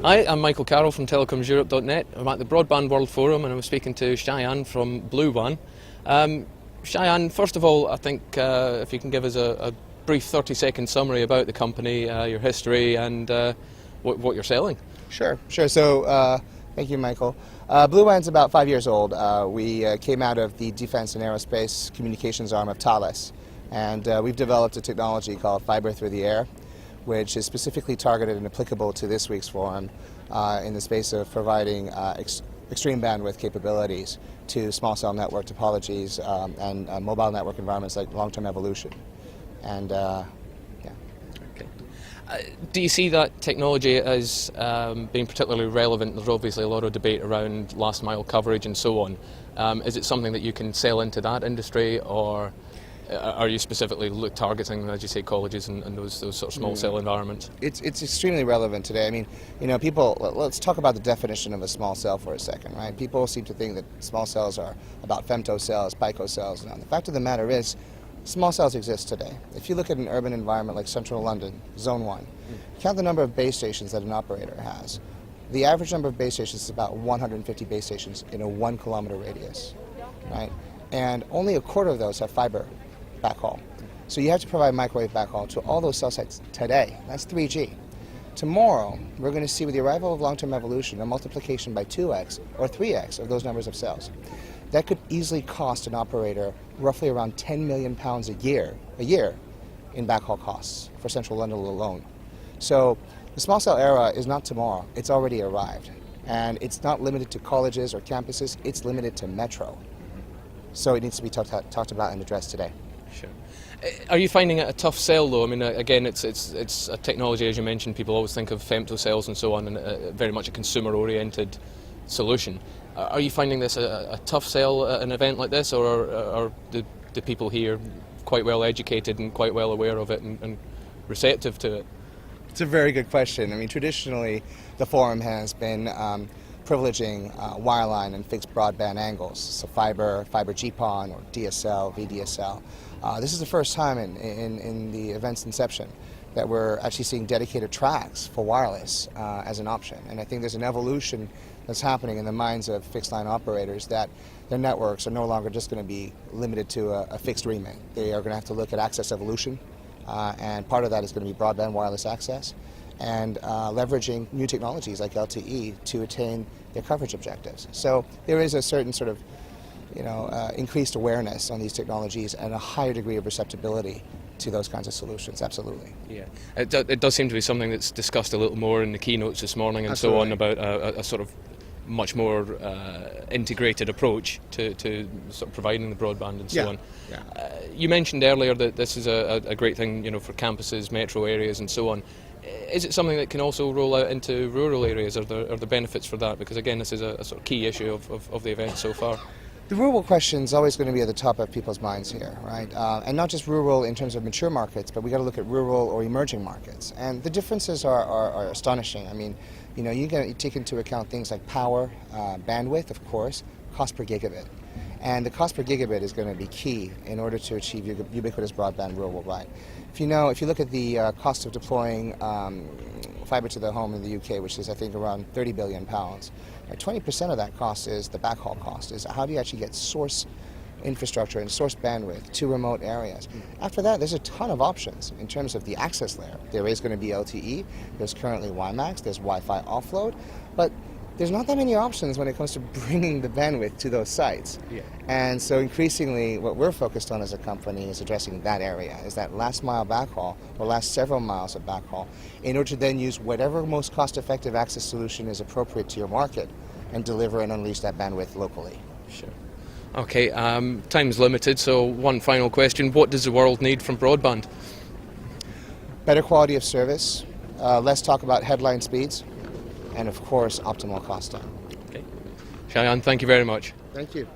Hi, I'm Michael Carroll from telecomseurope.net. I'm at the Broadband World Forum and I'm speaking to Shayan from Bluwan. Shayan, first of all, I think if you can give us a brief 30-second summary about the company, your history and what you're selling. Sure. So, thank you, Michael. Bluwan's about 5 years old. We came out of the defense and aerospace communications arm of Thales, and we've developed a technology called fiber through the air, which is specifically targeted and applicable to this week's forum in the space of providing extreme bandwidth capabilities to small cell network topologies and mobile network environments like long-term evolution. And do you see that technology as being particularly relevant? There's obviously a lot of debate around last mile coverage and so on. Is it something that you can sell into that industry, or are you specifically targeting, as you say, colleges and those sort of small cell environments? It's extremely relevant today. I mean, let's talk about the definition of a small cell for a second, right? People seem to think that small cells are about femtocells, picocells. Now, the fact of the matter is, small cells exist today. If you look at an urban environment like central London, Zone 1, count the number of base stations that an operator has. The average number of base stations is about 150 base stations in a 1 kilometer radius, right? And only a quarter of those have fiber backhaul. So you have to provide microwave backhaul to all those cell sites today. That's 3G. Tomorrow, we're going to see with the arrival of long-term evolution a multiplication by 2x or 3x of those numbers of cells. That could easily cost an operator roughly around £10 million a year in backhaul costs for central London alone. So the small cell era is not tomorrow, it's already arrived. And it's not limited to colleges or campuses, it's limited to metro. So it needs to be talked about and addressed today. Sure. Are you finding it a tough sell, though? I mean, again, it's a technology, as you mentioned. People always think of femtocells and so on, and very much a consumer-oriented solution. Are you finding this a tough sell at an event like this, or are the people here quite well educated and quite well aware of it and receptive to it? It's a very good question. I mean, traditionally, the forum has been privileging wireline and fixed broadband angles, so fiber GPON or DSL, VDSL. This is the first time in the event's inception that we're actually seeing dedicated tracks for wireless as an option. And I think there's an evolution that's happening in the minds of fixed line operators that their networks are no longer just going to be limited to a fixed remit. They are going to have to look at access evolution, and part of that is going to be broadband wireless access and leveraging new technologies like LTE to attain their coverage objectives. So there is a certain sort of increased awareness on these technologies and a higher degree of receptibility to those kinds of solutions, absolutely. Yeah, it does seem to be something that's discussed a little more in the keynotes this morning and Absolutely. so on, about a sort of much more integrated approach to sort of providing the broadband and so on. Yeah. You mentioned earlier that this is a great thing, for campuses, metro areas and so on. Is it something that can also roll out into rural areas? Are there benefits for that? Because again, this is a sort of key issue of the event so far. The rural question is always going to be at the top of people's minds here, right? And not just rural in terms of mature markets, but we got to look at rural or emerging markets. And the differences are astonishing. I mean, you take into account things like power, bandwidth, of course, cost per gigabit. And the cost per gigabit is going to be key in order to achieve ubiquitous broadband worldwide. If you look at the cost of deploying fiber to the home in the UK, which is I think around £30 billion, 20% of that cost is the backhaul cost. Is how do you actually get source infrastructure and source bandwidth to remote areas. After that, there's a ton of options in terms of the access layer. There is going to be LTE, there's currently WiMAX, there's Wi-Fi offload, but there's not that many options when it comes to bringing the bandwidth to those sites. Yeah. And so increasingly what we're focused on as a company is addressing that area, is that last mile backhaul or last several miles of backhaul in order to then use whatever most cost-effective access solution is appropriate to your market and deliver and unleash that bandwidth locally. Sure. Okay, time's limited, so one final question. What does the world need from broadband? Better quality of service, less talk about headline speeds, and of course optimal cost time. Okay. Shayan, thank you very much. Thank you.